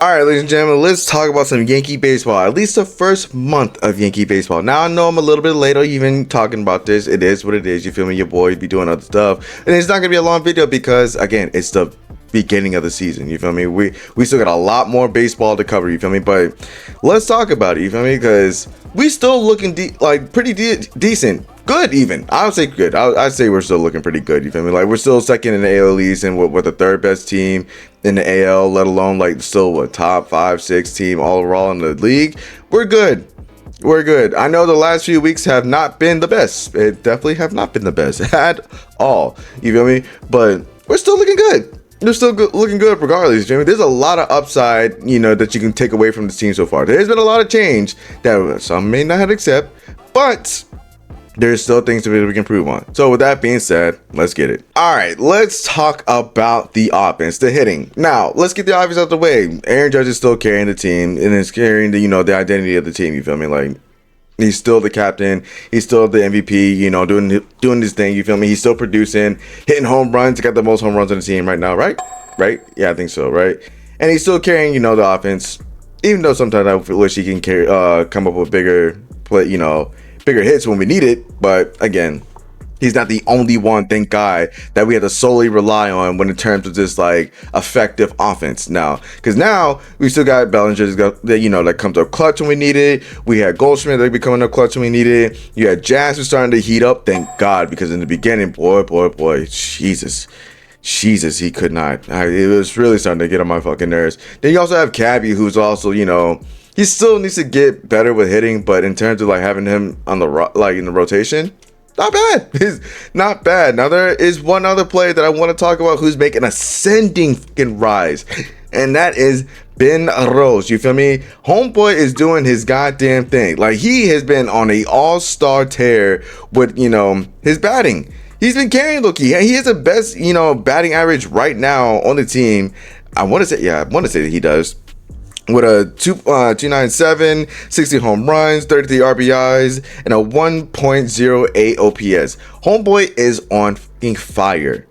All right, ladies and gentlemen, let's talk about some Yankee baseball. At least the first month of Yankee baseball. Now I know I'm a little bit late on even talking about this. It is what it is. You feel me? Your boy be doing other stuff, and it's not gonna be a long video because again, it's the beginning of the season. You feel me? We still got a lot more baseball to cover. You feel me? But let's talk about it. You feel me? Because we still looking pretty decent. Good even. I would say good. I'd say we're still looking pretty good. You feel me? Like we're still second in the AL East and we're the third best team in the AL, let alone like still a top 5-6 team all overall in the league. We're good. We're good. I know the last few weeks have not been the best. It definitely have not been the best at all. You feel me? But we're still looking good. They're still looking good regardless, Jimmy. There's a lot of upside, that you can take away from this team so far. There's been a lot of change that some may not have accepted, but there's still things that we can improve on. So with that being said, let's get it. All right, let's talk about the offense, the hitting. Now, let's get the obvious out of the way. Aaron Judge is still carrying the team and is carrying the identity of the team. You feel me? Like he's still the captain. He's still the MVP. Doing his thing. You feel me? He's still producing, hitting home runs. He got the most home runs on the team right now, right? Right? Yeah, I think so. Right? And he's still carrying, the offense. Even though sometimes I wish he can come up with bigger hits when we need it, but again, he's not the only one, thank God, that we have to solely rely on when in terms of this like effective offense now. Because now we still got Bellinger that comes up clutch when we need it. We had Goldschmidt that be coming up clutch when we need it. You had Jazz who's starting to heat up, thank God, because in the beginning, boy, Jesus, he could not. It was really starting to get on my fucking nerves. Then you also have Cabby, who's also he still needs to get better with hitting, but in terms of like having him on the in the rotation, not bad. It's not bad. Now there is one other player that I want to talk about who's making ascending fucking rise, and that is Ben Rose. You feel me? Homeboy is doing his goddamn thing. Like he has been on a all-star tear with his batting. He's been carrying Loki. He has the best batting average right now on the team. I want to say that he does. With a 297, 60 home runs, 33 RBIs, and a 1.08 OPS. Homeboy is on fucking fire.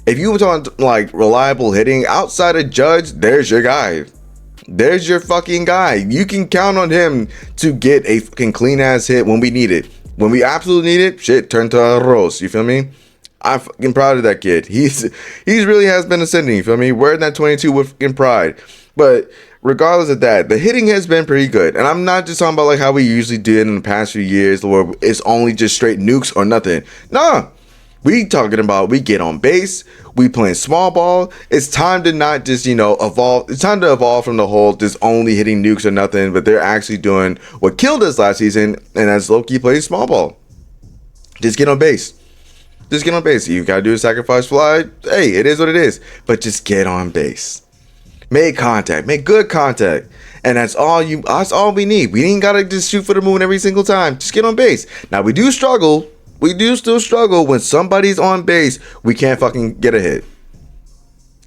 If you were talking like reliable hitting outside of Judge, there's your guy. There's your fucking guy. You can count on him to get a fucking clean ass hit when we need it. When we absolutely need it, shit, turn to Rose. You feel me? I'm fucking proud of that kid. He's really has been ascending. You feel me? Wearing that 22 with fucking pride. But regardless of that, the hitting has been pretty good. And I'm not just talking about like how we usually did in the past few years where it's only just straight nukes or nothing. Nah, we talking about we get on base, we playing small ball. It's time to not just, evolve. It's time to evolve from the whole just only hitting nukes or nothing, but they're actually doing what killed us last season, and that's low-key plays small ball. Just get on base. Just get on base. You gotta do a sacrifice fly. Hey, it is what it is. But just get on base. Make contact, make good contact, and that's all we need. We ain't gotta just shoot for the moon every single time. Just get on base. Now we do struggle. We do still struggle when somebody's on base. We can't fucking get a hit.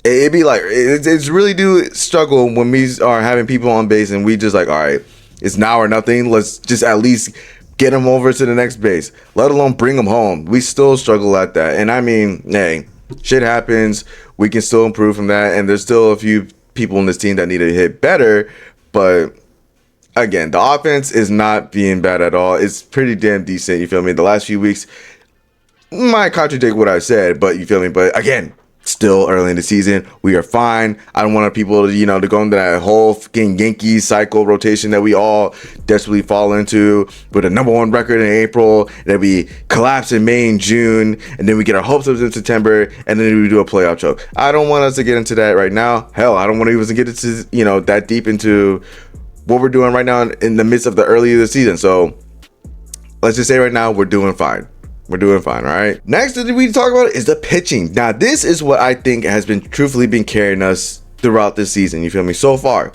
It'd be like it's really do struggle when we are having people on base and we just like, all right, it's now or nothing. Let's just at least get them over to the next base. Let alone bring them home. We still struggle at that, and I mean, hey, shit happens. We can still improve from that, and there's still a few people on this team that need to hit better, but again, the offense is not being bad at all. It's pretty damn decent. You feel me? The last few weeks might contradict what I said, but you feel me? But again, still early in the season, we are fine. I don't want people to go into that whole fucking Yankees cycle rotation that we all desperately fall into with a #1 record in April, and then we collapse in May and June, and then we get our hopes up in September, and then we do a playoff choke. I don't want us to get into that right now. Hell, I don't want to even get into that deep into what we're doing right now in the midst of the early of the season. So let's just say right now we're doing fine. We're doing fine, all right? Next that we talk about is the pitching. Now, this is what I think has been truthfully been carrying us throughout this season. You feel me? So far.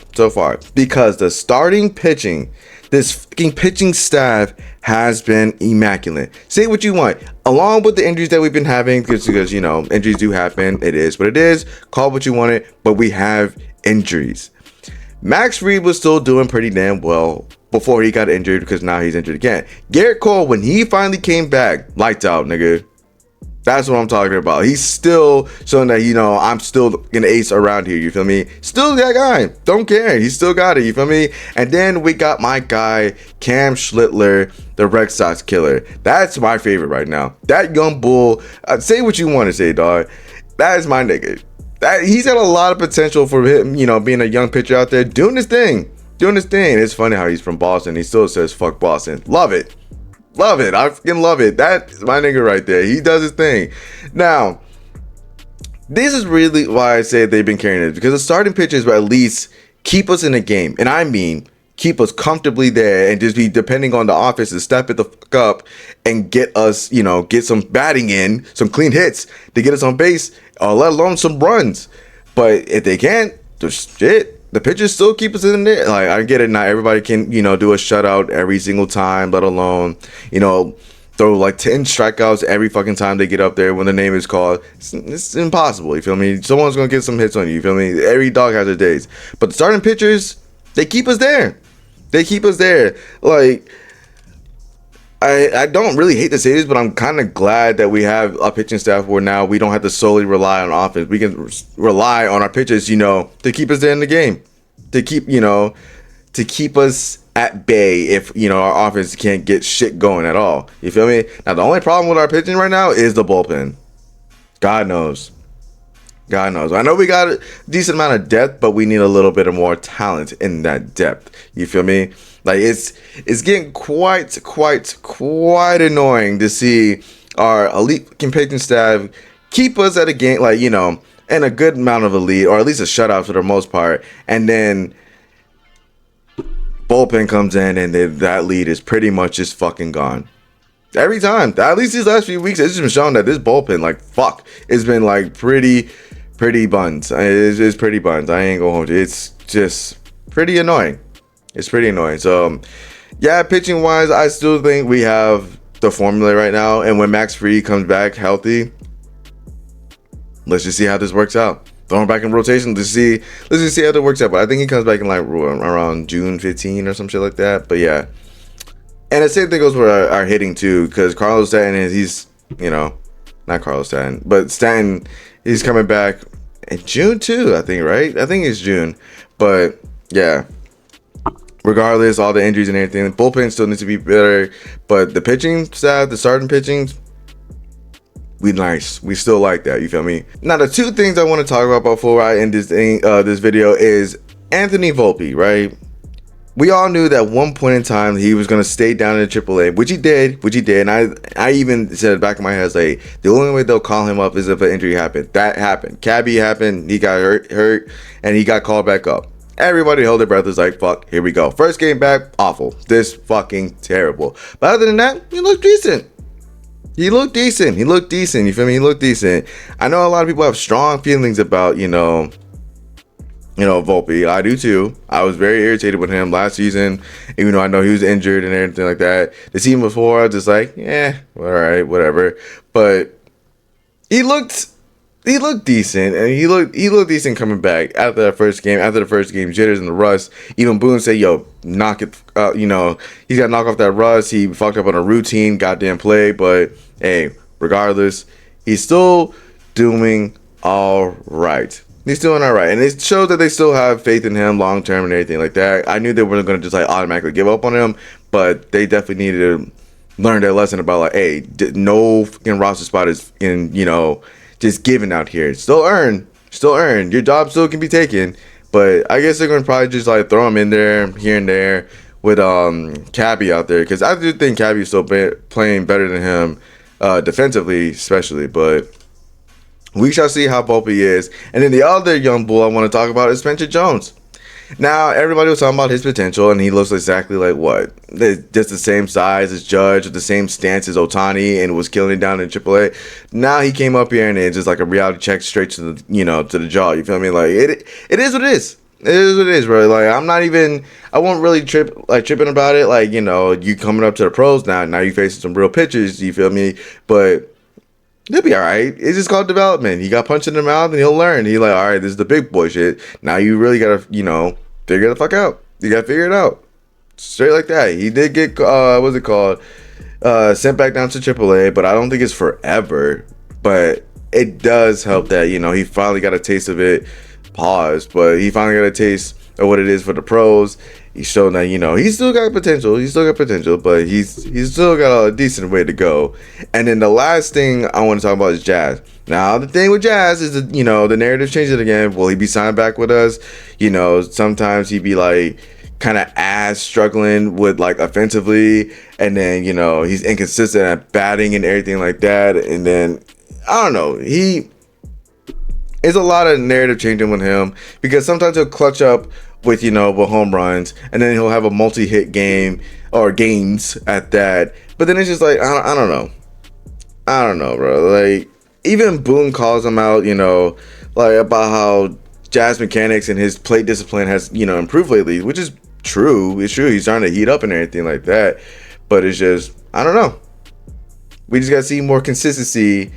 Because the starting pitching, this fucking pitching staff has been immaculate. Say what you want. Along with the injuries that we've been having, because injuries do happen. It is what it is. Call what you want it, but we have injuries. Max Fried was still doing pretty damn well before he got injured, because now he's injured again. Garrett Cole, when he finally came back, lights out, nigga. That's what I'm talking about. He's still showing that, I'm still an ace around here. You feel me? Still that guy. Don't care. He still got it. You feel me? And then we got my guy, Cam Schlittler, the Red Sox killer. That's my favorite right now. That young bull. Say what you want to say, dog. That is my nigga. He's got a lot of potential for him, being a young pitcher out there, doing his thing. It's funny how he's from Boston. He still says, fuck Boston. Love it. Love it. I fucking love it. That's my nigga right there. He does his thing. Now, this is really why I say they've been carrying it, because the starting pitchers will at least keep us in the game. And I mean, keep us comfortably there and just be depending on the offense to step it the fuck up and get us, get some batting in, some clean hits to get us on base, or let alone some runs. But if they can't, just shit. The pitchers still keep us in there. Like, I get it. Not everybody can, do a shutout every single time, let alone, throw like 10 strikeouts every fucking time they get up there when the name is called. It's impossible. You feel me? Someone's going to get some hits on you. You feel me? Every dog has their days. But the starting pitchers, they keep us there. Like, I don't really hate to say this, but I'm kind of glad that we have a pitching staff where now we don't have to solely rely on offense. We can rely on our pitchers, to keep us there in the game, to keep us at bay if, our offense can't get shit going at all. You feel me? Now, the only problem with our pitching right now is the bullpen. God knows. I know we got a decent amount of depth, but we need a little bit of more talent in that depth. You feel me? Like, it's getting quite annoying to see our elite pitching staff keep us at a game, like, and a good amount of a lead, or at least a shutout for the most part, and then bullpen comes in and that lead is pretty much just fucking gone. Every time. At least these last few weeks, it's just been shown that this bullpen, like, it's been like pretty buns. It's pretty buns. I ain't gonna hold you. It's just pretty annoying. So, yeah, pitching wise, I still think we have the formula right now. And when Max Fried comes back healthy, let's just see how this works out. Throw him back in rotation. Let's just see how that works out. But I think he comes back in like around June 15 or some shit like that. But yeah. And the same thing goes with our hitting too, because Carlos Stanton he's not Carlos Stanton, but Stanton, he's coming back in June too, I think, right? I think it's June. But yeah. Regardless, all the injuries and everything, the bullpen still needs to be better. But the pitching staff, the starting pitching, we still like that. You feel me? Now, the two things I want to talk about before I end this video is Anthony Volpe, right? We all knew that at one point in time he was going to stay down in AAA, which he did. And I even said in the back of my head, like, the only way they'll call him up is if an injury happened. That happened. Cabby happened. He got hurt, and he got called back up. Everybody held their breath. Is like, fuck, here we go. First game back, awful. This fucking terrible. But other than that, he looked decent. You feel me? He looked decent. I know a lot of people have strong feelings about, Volpe. I do too. I was very irritated with him last season, even though I know he was injured and everything like that. The season before, I was just like, yeah, all right, whatever. But he looked decent, and he looked decent coming back after the first game, jitters and the rust. Even Boone said, yo, knock it, he's got to knock off that rust. He fucked up on a routine, goddamn play, but hey, regardless, he's still doing all right. He's doing all right, and it shows that they still have faith in him long term and everything like that. I knew they weren't going to just like automatically give up on him, but they definitely needed to learn their lesson about like, hey, no fucking roster spot is in, just giving out here. Still earn. Your job still can be taken, but I guess they're going to probably just like throw him in there here and there with Cabby out there, because I do think Cabby's still playing better than him defensively, especially, but we shall see how Volpe is. And then the other young bull I want to talk about is Spencer Jones. Now, everybody was talking about his potential, and he looks exactly like what? Just the same size as Judge, with the same stance as Ohtani, and was killing it down in AAA. Now he came up here, and it's just like a reality check straight to the, to the jaw. You feel me? Like, it is what it is. It is what it is, bro. Like, I won't really tripping about it. Like, you coming up to the pros now you facing some real pitchers, you feel me? But he'll be all right. It's just called development. He got punched in the mouth, and he'll learn. He's like, all right, this is the big boy shit. Now you really gotta, figure the fuck out. You gotta figure it out. Straight like that. He did get, sent back down to AAA, but I don't think it's forever. but it does help that, you know, he finally got a taste of it. Pause, but he finally got a taste of what it is for the pros. He's shown that, you know, he's still got potential. He's still got potential, but he's still got a decent way to go. And then the last thing I want to talk about is Jazz. Now, the thing with Jazz is that, you know, the narrative changes again. Will he be signed back with us? You know, sometimes he'd be like kind of ass struggling with like offensively, and then, you know, he's inconsistent at batting and everything like that. And then I don't know, it's a lot of narrative changing with him, because sometimes he'll clutch up with, you know, with home runs, and then he'll have a multi-hit game or games at that. But then it's just like, I don't know, bro. Like, even Boone calls him out, you know, like about how Jazz mechanics and his plate discipline has, you know, improved lately, which is true. It's true. He's starting to heat up and everything like that. But it's just, I don't know. We just got to see more consistency,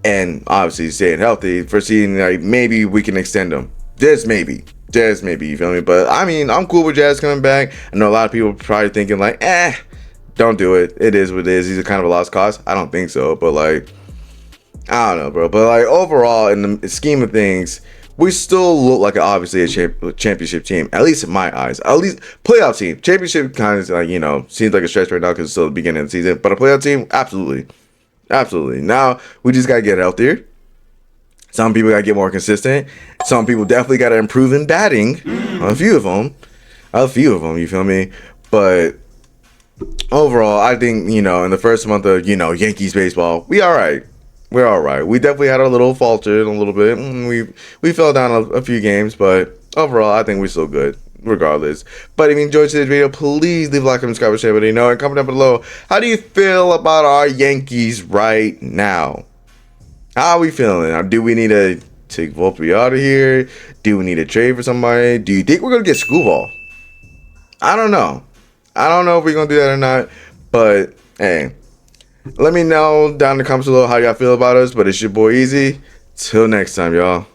and obviously staying healthy for seeing like maybe we can extend him. Just maybe, you feel me? But I mean, I'm cool with Jazz coming back. I know a lot of people probably thinking like, don't do it. It is what it is. He's a kind of a lost cause. I don't think so, but like, I don't know, bro. But like overall, in the scheme of things, we still look like obviously a championship team, at least in my eyes. At least playoff team. Championship kind of like, you know, seems like a stretch right now because it's still the beginning of the season. But a playoff team, absolutely. Absolutely. Now we just gotta get healthier. Some people gotta get more consistent. Some people definitely gotta improve in batting. A few of them, you feel me? But overall, I think, you know, in the first month of, you know, Yankees baseball, we're all right. We definitely had a little falter a little bit. We fell down a few games, but overall, I think we're still good regardless. But if you enjoyed today's video, please leave a like, comment, subscribe, share, you know, and comment down below. How do you feel about our Yankees right now? How are we feeling? Do we need to take Volpe out of here? Do we need to trade for somebody? Do you think we're gonna get Screwball? I don't know. I don't know if we're gonna do that or not. But hey, let me know down in the comments below how y'all feel about us. But it's your boy Easy. Till next time, y'all.